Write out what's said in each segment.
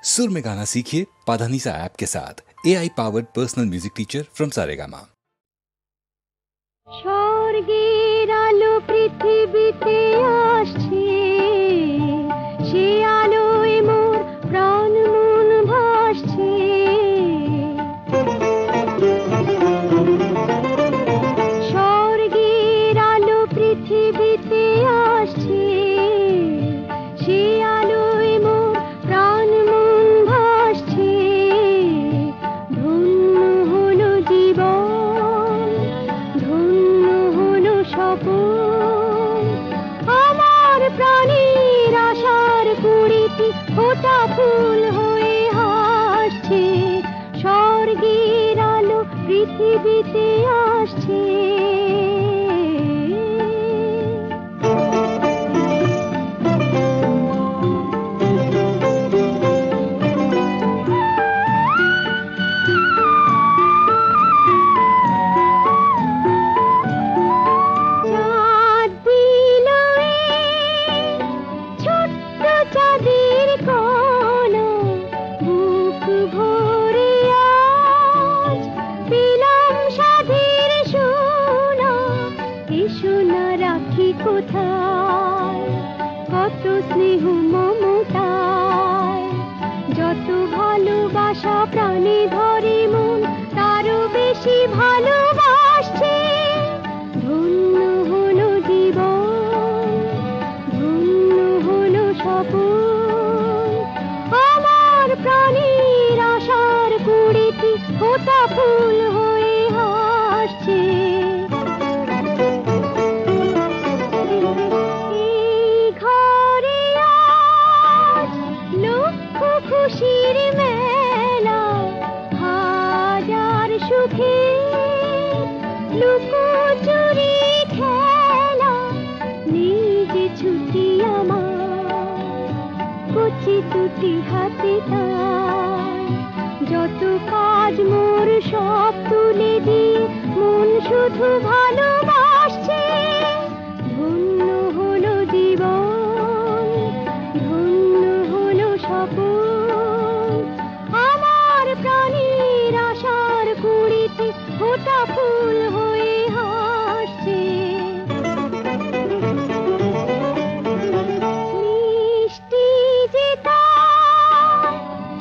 सुर में गाना सीखिए पाधानीसा ऐप के साथ। AI powered personal music teacher from Saregama. স্বর্গের আলো পৃথিবীতে আসছে, সে আলোয় মোর প্রাণ মন ভাসছে। স্বর্গের আলো পৃথিবীতে আসছে, সে আলোয় মোর প্রাণ মন ভাসছে। ধন্য হলো জীবন, ধন্য হলো স্বপন, আমার প্রাণের আশার কুড়িটি ফোটা ফুল হয়ে হাসছে। স্বর্গের আলো পৃথিবীতে আসছে। কত স্নেহ মমতায়, যত ভালোবাসা প্রাণে ধরে মন, তারও বেশি ভালোবাসছে। ধন্য হলো জীবন, ধন্য হলো স্বপন, আমার প্রাণের আশার কুড়িটি ফোটা ফুল হয়ে হাসছে। খুশির মেলা, হাজার সুখে লুকোচুরি খেলা, নিজে ছুটি আমার কচি দুটি হাতে তাই। যত কাজ মোর সব তুলে দিয়ে মন শুধু ভালোবাসছে। ধন্য হলো জীবন, ধন্য হলো স্বপন, আমার প্রাণের আশার কুড়িতে ফোটা ফুল হয়ে হাসছে। মিষ্টি যে তার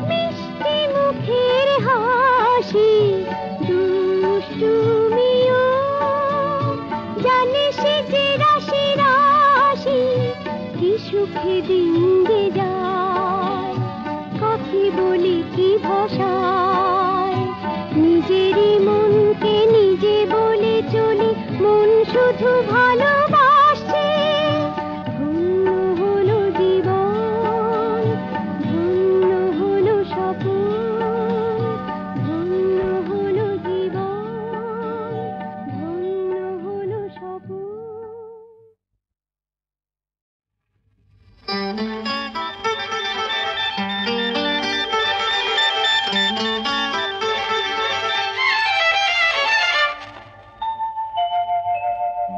মিষ্টি মুখের হাসি, দুষ্টুমিও জানে সে যে রাশি রাশি, কি সুখে দিন যে যায়, কাকে বলি কি ভাষায়। নিজেরই মনকে নিজে বলে চলি, মন শুধু ভালোবাসছে। ধন্য হলো জীবন, ধন্য হলো স্বপন, ধন্য হলো জীবন, ধন্য হলো স্বপন।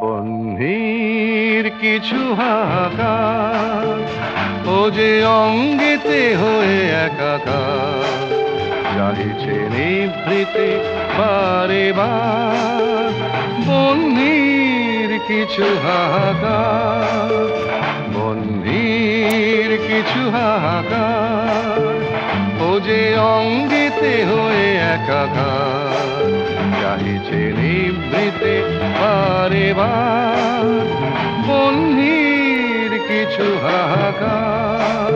বন্ধের কিছু হাহাকার, ও যে অঙ্গেতে হয়ে একাকার, চাইছে নিভৃতে বারে বার। বন্ধের কিছু হাহাকার, বন্ধের কিছু হাহাকার, ও যে অঙ্গেতে হয়ে একাকার, চাইছে নিভৃতে বারে বার। বন্ধের কিছু হাহাকার।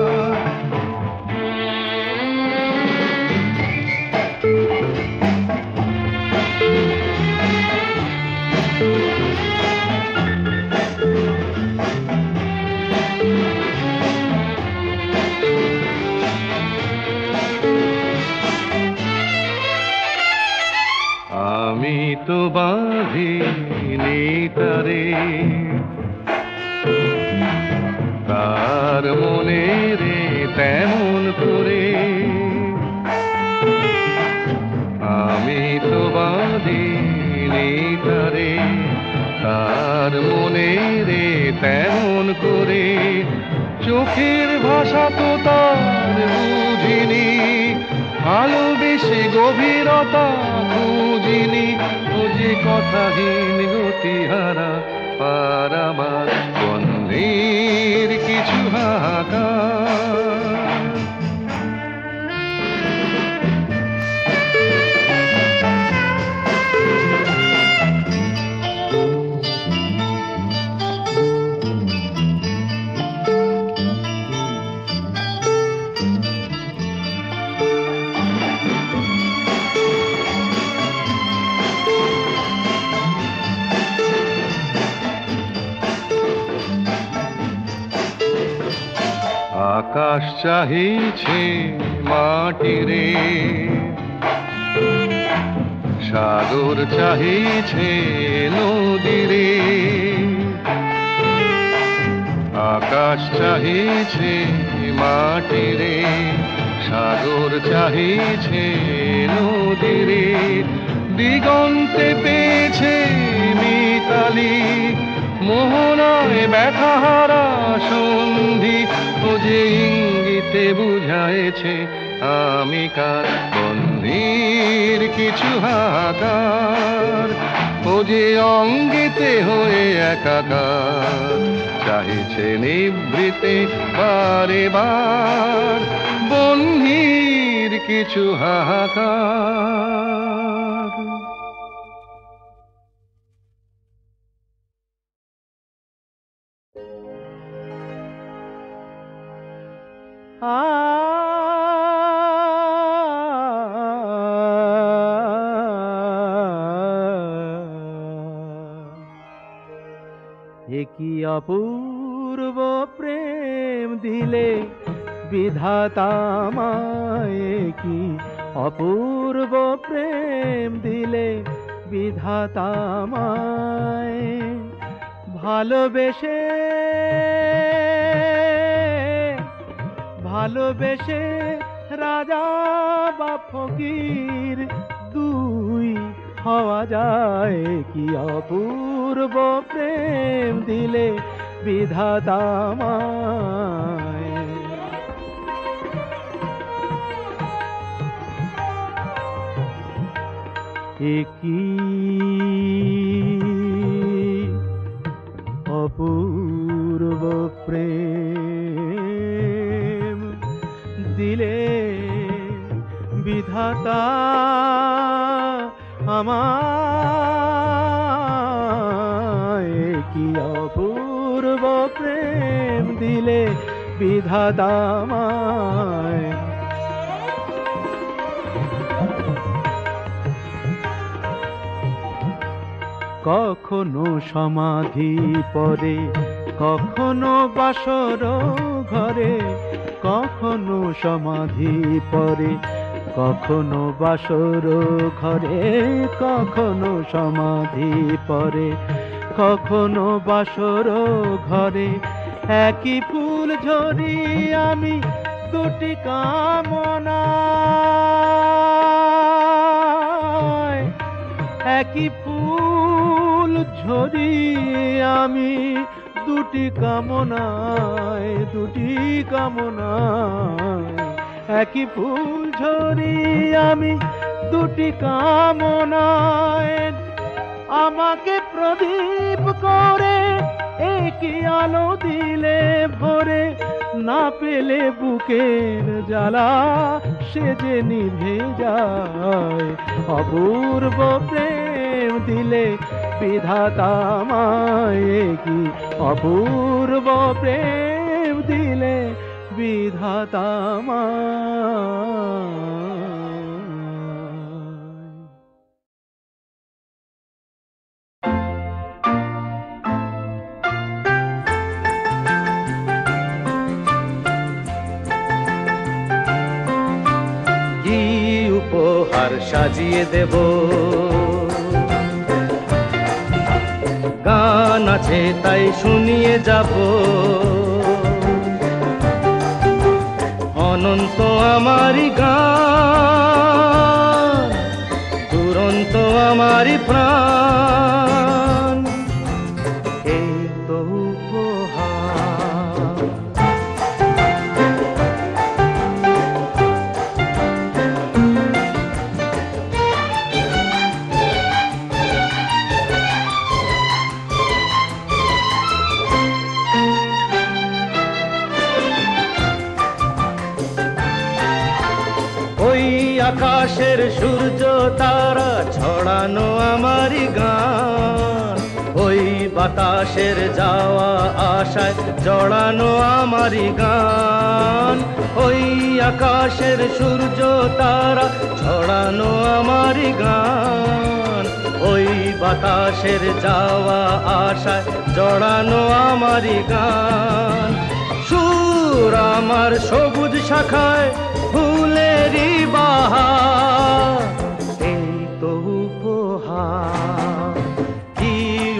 আমি তো বাঁধিনি তারে, তার মনে রে তেমন করে। আমি তো বাঁধিনি তারে, তার মনে রে তেমন করে। চোখের ভাষা তো তার বুঝিনি, ভালোবেসে গভীরতা খুঁজিনি, ও যে কথাহীন গতিহারা পারাবার বন্ধের কিছু হাহাকার। আকাশ চাহিছে মাটিরে, সাগর চাহিছে নদীরে। আকাশ চাহিছে মাটিরে, সাগর চাহিছে নদীরে। দিগন্তে পেয়েছে মিতালি, মোহনায় ব্যথাহারা সন্ধি, ও যে ইঙ্গিতে বুঝাইছে আমি কার বন্দির কিছু হাহাকার। ও যে অঙ্গিতে হয়ে একাকার, চাহিছে নিভৃতে বারে বার বন্দির কিছু হাহাকার। কি অপূর্ব প্রেম দিলে বিধাতা আমায়, কি অপূর্ব প্রেম দিলে বিধাতা আমায়। ভালোবেসে ভালোবেসে রাজা বা ফকির দুই হওয়া যায়, কি অপূর্ব প্রেম দিলে বিধাতা আমায়। কি অপূর্ব প্রেম দিলে বিধাতা আমায়, কি অপূর্ব প্রেম দিলে বিধাতা আমায়। কখনো সমাধি পরে, কখনো বাসর ঘরে, কখনো সমাধি পরে, কখনো বাসর ঘরে, কখনো সমাধি পরে, কখনো বাসর ঘরে। একই ফুল ঝরি আমি দুটি কামনায়, একই ফুল ঝরি আমি দুটি কামনায়, দুটি কামনায়। একই ফুল ঝরি আমি দুটি কামনায়। আমাকে প্রদীপ করে একই আলো দিলে ভরে, না পেলে বুকের জ্বালা সে যে নিভে যায়। অপূর্ব প্রেম দিলে বিধাতা আমায়, কি অপূর্ব প্রেম দিলে বিধাতা আমায়। কি উপহার সাজিয়ে দেব, গান আছে তাই শুনিয়ে যাব। অনন্ত আমারি গান, দুরন্ত আমারি প্রাণ, এই তো উপহার। আকাশের সূর্য তারা ছড়ানো আমারই গান, ওই বাতাসের যাওয়া আশায় জড়ানো আমারই গান, ওই আকাশের সূর্য তারা ছড়ানো আমারই গান, ওই বাতাসের যাওয়া আশায় জড়ানো আমারই গান। সুর আমার সবুজ শাখায় ফুলেরই বাহার, এই তো উপহার, কি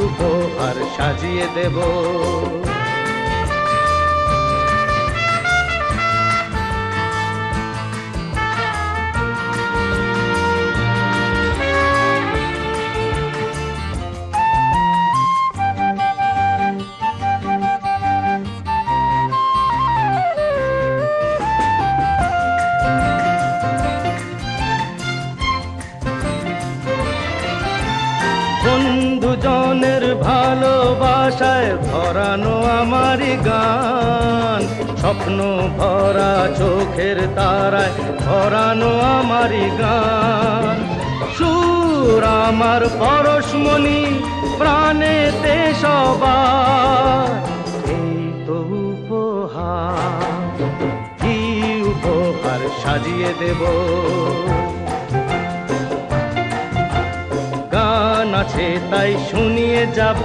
উপহার সাজিয়ে দেব। বন্ধুজনের ভালোবাসায় ভরানো আমারই গান, স্বপ্ন ভরা চোখের তারায় ভরানো আমারই গান। সুর আমার পরশমণি প্রাণেতে সবার, এই তো উপহার, কি উপহার সাজিয়ে দেব। গান আছে তাই শুনিয়ে যাব,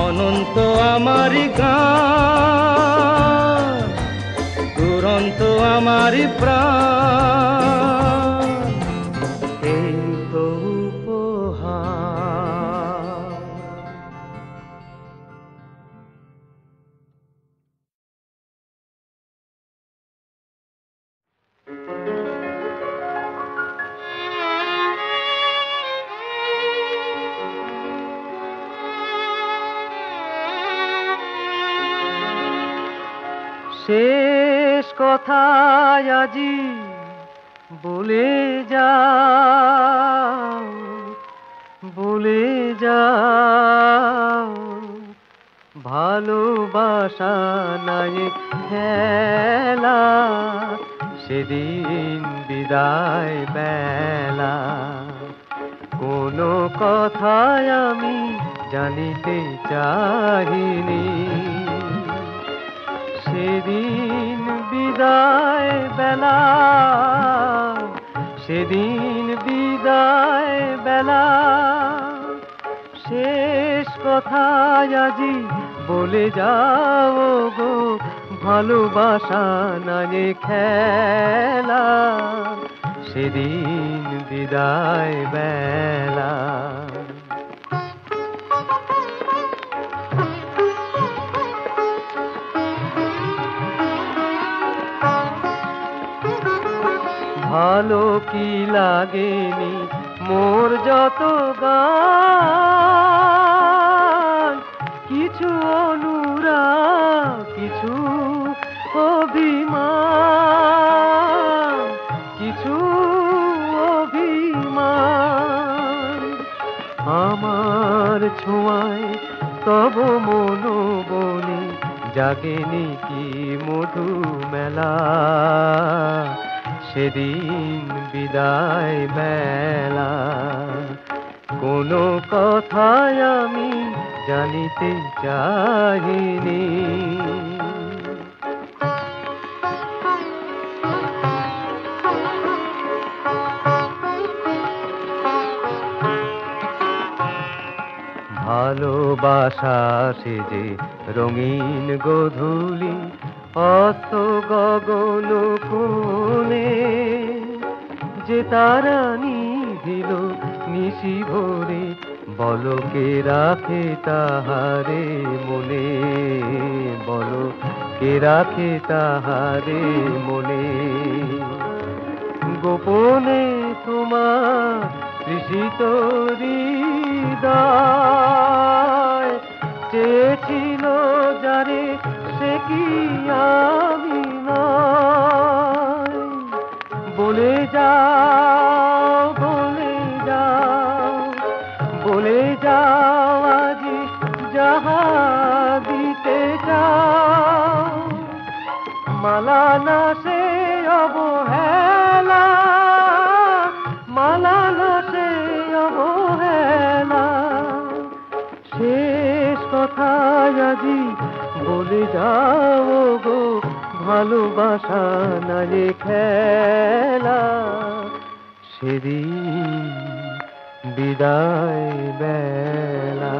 অনন্ত আমারই গান, দুরন্ত আমারই প্রাণ, এই তো উপহার। শেষ কথায় আজি বলে যাও, বলে যাও, ভালোবাসা নাই খেলা, সেদিন বিদায় বেলা। কোনো কথায় আমি জানিতে চাহিনি, সেদিন বিদায় বেলা, সেদিন বিদায় বেলা। শেষ কথায় আজি বলে যাও গো, ভালোবাসা নাই খেলা, সেদিন বিদায় বেলা। ভালো কি লাগেনি মোর যত গান, কিছু অনুরাগ কিছু অভিমান, কিছু অভিমান। আমার ছোঁয়ায় তব মনোবনে জাগেনি কি মধু মেলা, সেদিন বিদায় বেলা। কোনো কথায় আমি জানিতে চাহিনি, ভালোবাসা সে যে রঙিন গোধূলি, অস্ত গগন কোণে যে তারা নিধিল নিশি ভোরে, বলো কে রাখে তাহারে মনে, বলো কে রাখে তাহারে মনে। গোপনে তোমার তৃষিত হৃদয় চেয়েছিল যারে, সে কি আমি নয়। বলে যাও, বলে যাও, বলে যাও আজি যাহা দিতে চাও। মালা না সে অবহেলা, মালা না সে অবহেলা। শেষ কথা আজি বলে যাও গো, ভালোবাসা না যে খেলা, সেদিন বিদায় বেলা।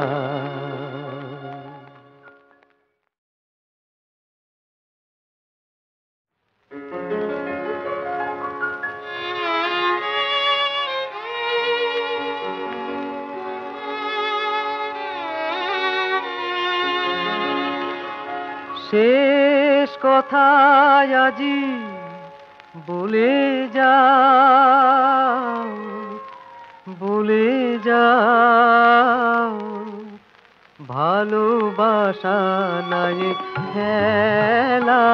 শেষ কথা আজি বলে যাও, বলে যাও, ভালোবাসা নাই খেলা,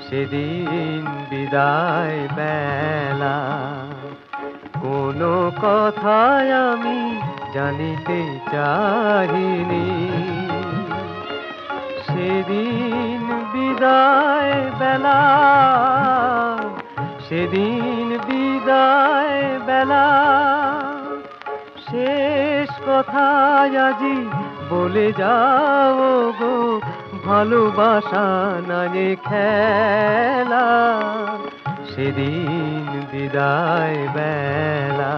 সেদিন বিদায় বেলা। কোনো কথায় আমি জানিতে চাহিনি, সেদিন বিদায় বেলা, সেদিন বিদায় বেলা। শেষ কথা আজি বলে যাও গো, ভালোবাসা না যে খেলা, সেদিন বিদায় বেলা।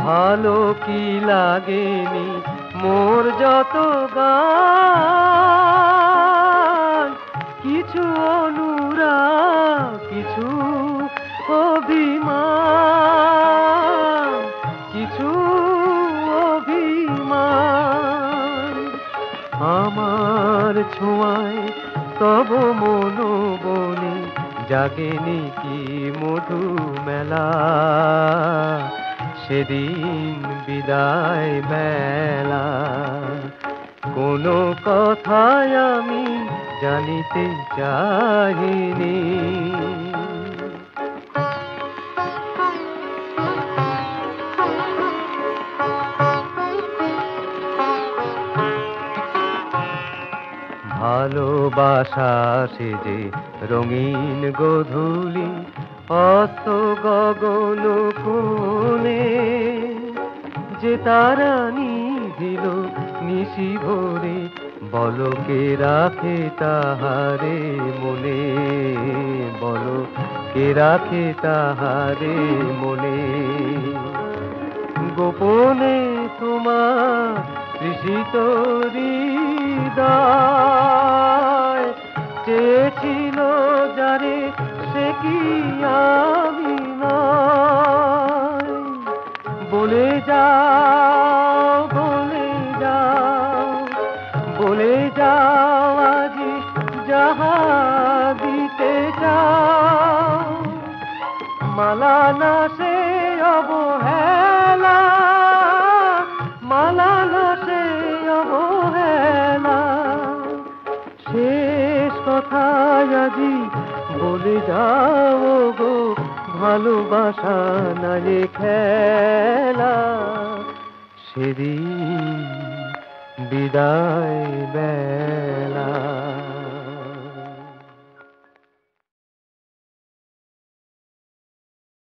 ভালো কি লাগেনি মোর যত গান, কিছু অনুরাগ কিছু অভিমান, কিছু অভিমান। আমার ছোঁয়ায় তব মনোবনে জাগেনি কি মধু মেলা, সেদিন বিদায় বেলা। কোনো কথায় আমি জানিতে চাহিনি, ভালোবাসা সে যে রঙিন গোধূলি, অস্ত গগন কোণে যে তারা নিভিল নিশি ভোরে, বলো কে রাখে তাহারে মনে, বলো কে রাখে তাহারে মনে। গোপনে তোমার তৃষিত হৃদয় চেয়েছিল যারে, সে কি আমি নয়। বলে যাও, বলে যাও, বলে যাও আজি যাহা দিতে চাও। মালা না সে অবহেলা, মালা না সে অবহেলা। শেষ কথা আজি বলে যাও গো, ভালোবাসা না যে খেলা, সেদিন বিদায়